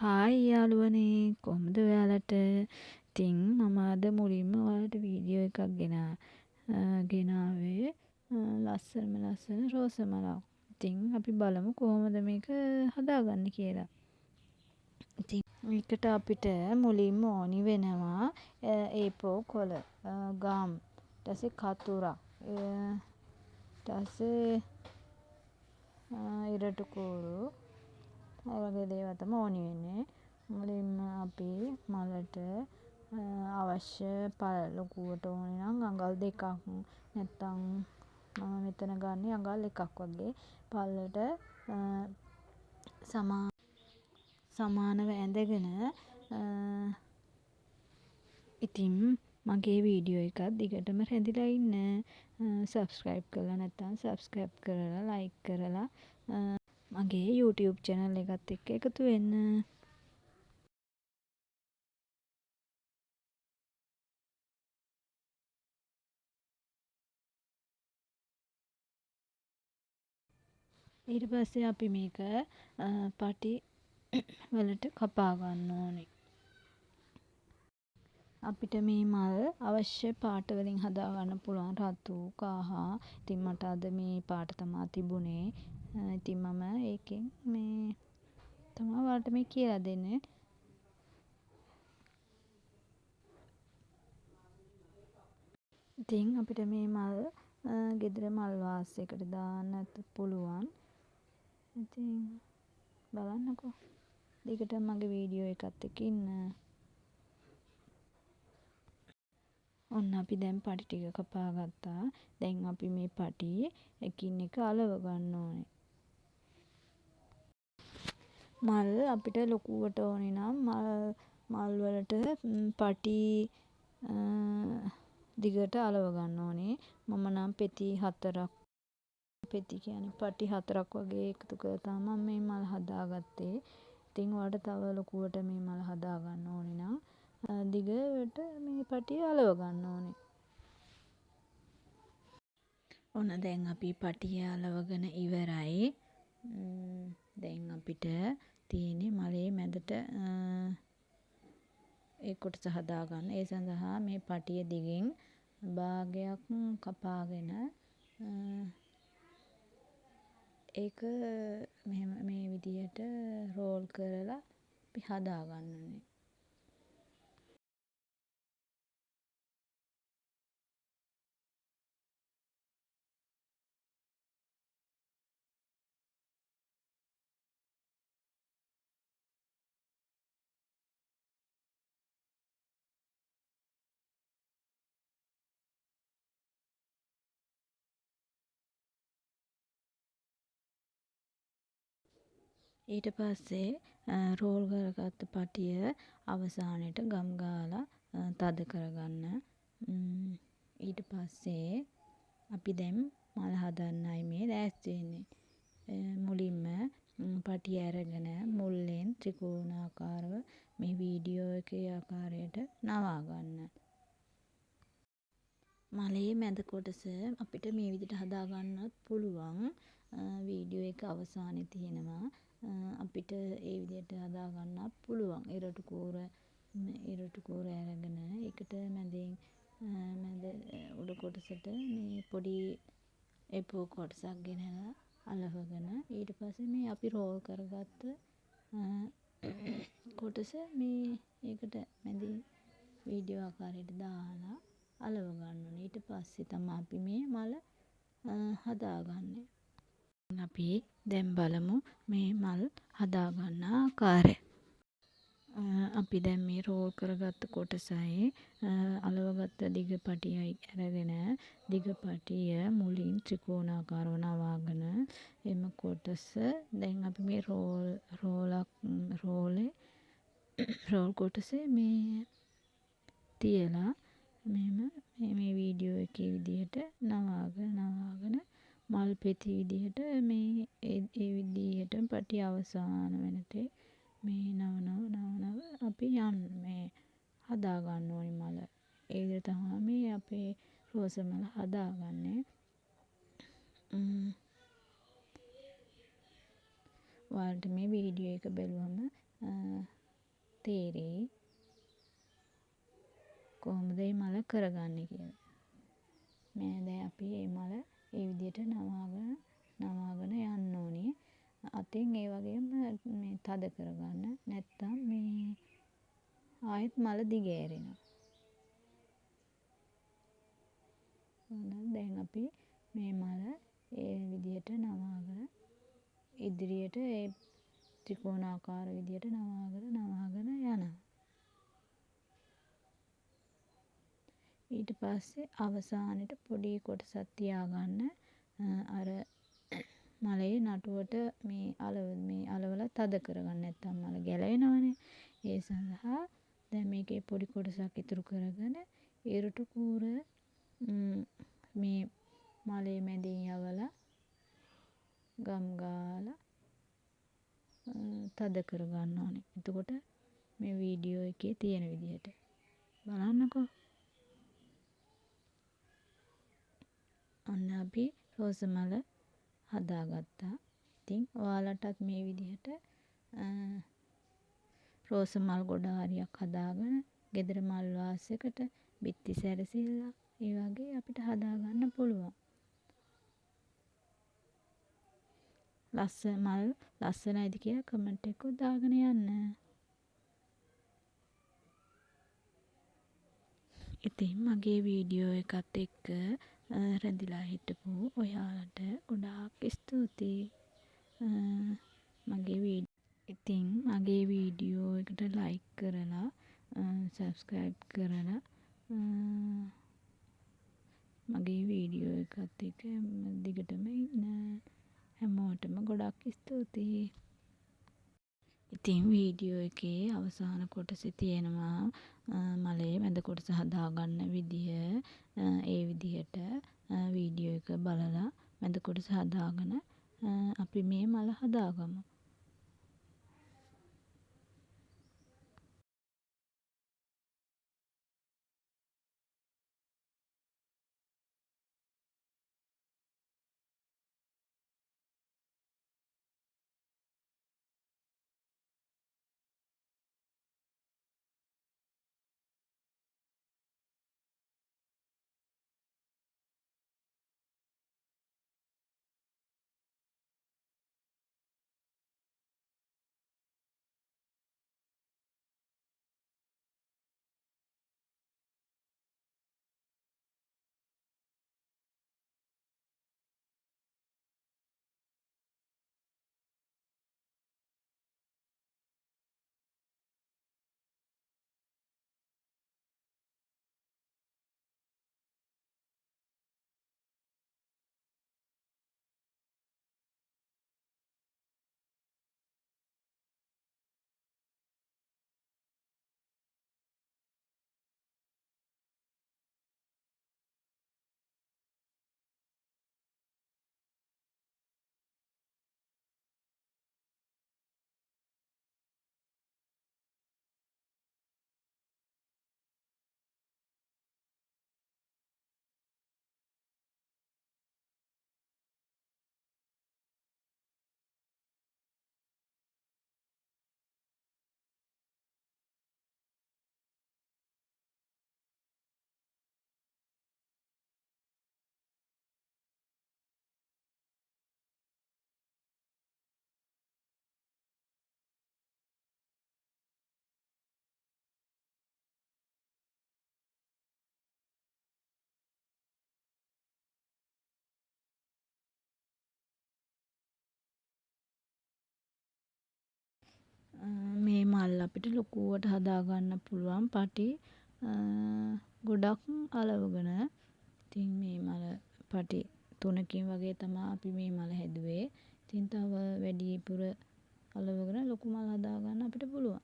Hi යාළුවනේ කොහොමද ඔයාලට? ඉතින් මම අද මුලින්ම ඔයාලට වීඩියෝ එකක් ගෙනාවේ ලස්සන රෝස මලක්. ඉතින් අපි බලමු කොහොමද මේක හදාගන්නේ කියලා. ඉතින් මේකට අපිට මුලින්ම ඕනි වෙනවා A4 කොළ, ගම්, ඊට පස්සේ කතුරක්, ඊට පස්සේ ඉරටු කූරු, ඔය වගේ දේවල් තමයි ඕනි වෙන්නේ. මුලින්ම අපි මලට අවශ්‍ය පළ ලොකුවට ඕනේ නම් අඟල් 2ක් නැත්නම් මම මෙතන ගන්නේ අඟල් 1ක් වගේ පළලට සමානව ඇඳගෙන ඉතින් මගේ වීඩියෝ එකත් දිගටම රැඳිලා ඉන්න. සබ්ස්ක්‍රයිබ් කරලා නැත්නම් සබ්ස්ක්‍රයිබ් කරලා ලයික් කරලා මගේ YouTube channel එකත් එක්ක එකතු වෙන්න. ඊට පස්සේ අපි මේක පටි වලට කපා ගන්න ඕනේ. අපිට මේ මල් අවශ්‍ය පාට වලින් හදා ගන්න පුළුවන්. රතු, කහ. ඉතින් මට අද මේ පාට තමයි තිබුණේ. ඉතින් මම ඒකෙන් මේ තමයි ඔයාලට මේ කියලා දෙන්නේ. ඉතින් අපිට මේ මල් ගෙදර මල් වාසයකට දාන්නත් පුළුවන්. ඉතින් බලන්නකෝ. දිගටම මගේ වීඩියෝ එකත් එක්ක ඉන්න. ඔන්න අපි දැන් පටි ටික කපා ගත්තා. දැන් අපි මේ පටි එකින් එක අලව ගන්න ඕනේ. මල් අපිට ලොකුවට ඕනේ නම් මල් වලට පටි දිගට අලව ගන්න ඕනේ. මම නම් පෙති 4ක් පෙති කියන්නේ පටි 4ක් වගේ එකතු කරලා තමයි මේ මල් හදාගත්තේ. ඉතින් ඔයාලට තව ලොකුවට මේ මල් හදා ගන්න ඕනේ නම් දිගට මේ පටිය අලව ගන්න ඕනේ. ඔන්න දැන් අපි පටිය අලවගෙන ඉවරයි. දැන් අපිට තියෙන්නේ මලේ මැදට ඒ කොටස හදා ගන්න. ඒ සඳහා මේ පටිය දිගෙන් භාගයක් කපාගෙන ඒක මෙහෙම මේ විදියට රෝල් කරලා අපි හදා ගන්න ඕනේ. ඊට පස්සේ රෝල් කරගත්ත පටිය අවසානයේට ගම් ගාලා තද කරගන්න. ඊට පස්සේ අපි දැන් මල් හදන්නයි මේ ලෑස්ති වෙන්නේ. මුලින්ම පටිය අරගෙන මුල්ලෙන් ත්‍රිකෝණාකාරව මේ වීඩියෝ එකේ ආකාරයට නවා ගන්න. මලේ මැද කොටස අපිට මේ විදිහට හදා ගන්නත් පුළුවන්. වීඩියෝ එක අවසානයේ තියෙනවා. අපිට ඒ විදිහට හදා ගන්නත් පුළුවන්. ඉරටු කූර අරගෙන ඒකට මැද උඩ කොටසට මේ පොඩි A4 කොටසක් ගෙනලා අලවගෙන ඊට පස්සේ මේ අපි රෝල් කරගත්ත කොටස මේ ඒකට මැදින් වීඩියෝ ආකාරයට දාලා අලව ගන්න ඕනේ. ඊට පස්සේ තමයි අපි මේ මල හදාගන්නේ. අපි දැන් බලමු මේ මල් හදා ගන්න ආකාරය. අපි දැන් මේ රෝල් කරගත්ත කොටසයි අලවගත්ත දිග පටියයි අරගෙන දිග පටිය මුලින් ත්‍රිකෝණාකාරව නවාගෙන එම කොටස දැන් අපි මේ රෝල් කොටසේ මේ තියලා මෙහෙම මේ වීඩියෝ එකේ විදිහට නවාගෙන මල් පෙති විදිහට මේ ඒ විදිහට පටි අවසාන වෙනතේ මේ නව අපි මේ හදා ගන්න ඕනි මල. ඒ විදිහට තමයි මේ අපේ රෝස මල හදාගන්නේ. ඔයාලට මේ වීඩියෝ එක බැලුවම තේරෙයි කොහොමද මේ මල කරගන්නේ කියලා. දැන් අපි මේ මල ඒ විදිහට නවාගෙන යන්න ඕනේ. අතින් ඒ වගේම මේ තද කරගන්න. නැත්තම් මේ ආයෙත් මල දිගෑරෙනවා. දැන් අපි මේ මල ඒ විදිහට නවාගෙන ඉදිරියට ඒ ත්‍රිකෝණාකාර විදිහට නවාගෙන යනවා. ඊට පස්සේ අවසානෙට පොඩි කොටසක් තියාගන්න අර මලේ නටුවට මේ අලවල තද කරගන්න. නැත්තම් මල ගැලවෙනවනේ. ඒ සඳහා දැන් මේකේ පොඩි කොටසක් ඉතුරු කරගෙන ඉරුට කූර මේ මලේ මැදින් යවලා ගම් ගාලා තද කරගන්න ඕනේ. එතකොට මේ වීඩියෝ එකේ තියෙන විදිහට බලන්නකෝ. ඔන්න අපි රෝස මල හදාගත්තා. ඉතින් ඔයාලටත් මේ විදිහට රෝස මල් ගොඩාරියක් හදාගෙන ගෙදර මල් වාසයකට බිත්ති සැරසිල්ලක් ඒ වගේ අපිට හදාගන්න පුළුවන්. මල් ලස්සනයිද කියලා කමෙන්ට් එකක් දාගෙන යන්න. ඉතින් මගේ වීඩියෝ එකත් එක්ක රැඳිලා හිටපු ඔයාලට ගොඩාක් ස්තුතියි. ඉතින් මගේ වීඩියෝ එකට ලයික් කරලා සබ්ස්ක්‍රයිබ් කරලා මගේ වීඩියෝ එකත් එක්ක දිගටම ඉන්න. හැමෝටම ගොඩක් ස්තුතියි. ඉතින් වීඩියෝ එකේ අවසාන කොටසේ තියෙනවා මලේ මැද කොටස හදාගන්න විදිය. ඒ විදිහට වීඩියෝ එක බලලා මැද කොටස හදාගෙන අපි මේ මල හදාගමු. මේ මල් අපිට ලොකුවට හදාගන්න පුළුවන් පටි ගොඩක් අලවගෙන. ඉතින් මේ මල පටි 3කින් වගේ තමයි අපි මේ මල හැදුවේ. ඉතින් තව වැඩිපුර අලවගෙන ලොකු මල් හදාගන්න අපිට පුළුවන්.